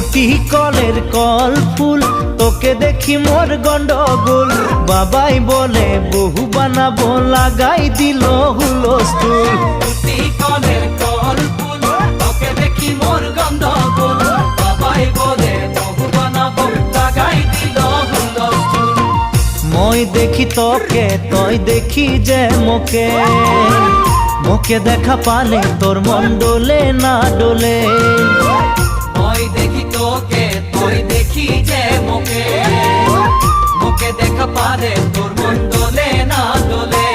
উটি কলের কল ফুল, তোকে দেখি মোর গন্ডগোল। বাবাই বলে বহু বানাবো, লাগাই দিল হুলস্থুল। উটি কলের কল ফুল, তোকে দেখি মোর গন্ডগোল। বাবাই বলে বহু বানাবো, লাগাই দিল হুলস্থুল। মই দেখি তোকে, তই দেখি যে মোকে, মোকে দেখা পালে তোর মন ডোলে না ডোলে। মই দেখি তোকে, তুই দেখি যে মোকে, মোকে দেখা পারে তোর মন দোলে না দোলে।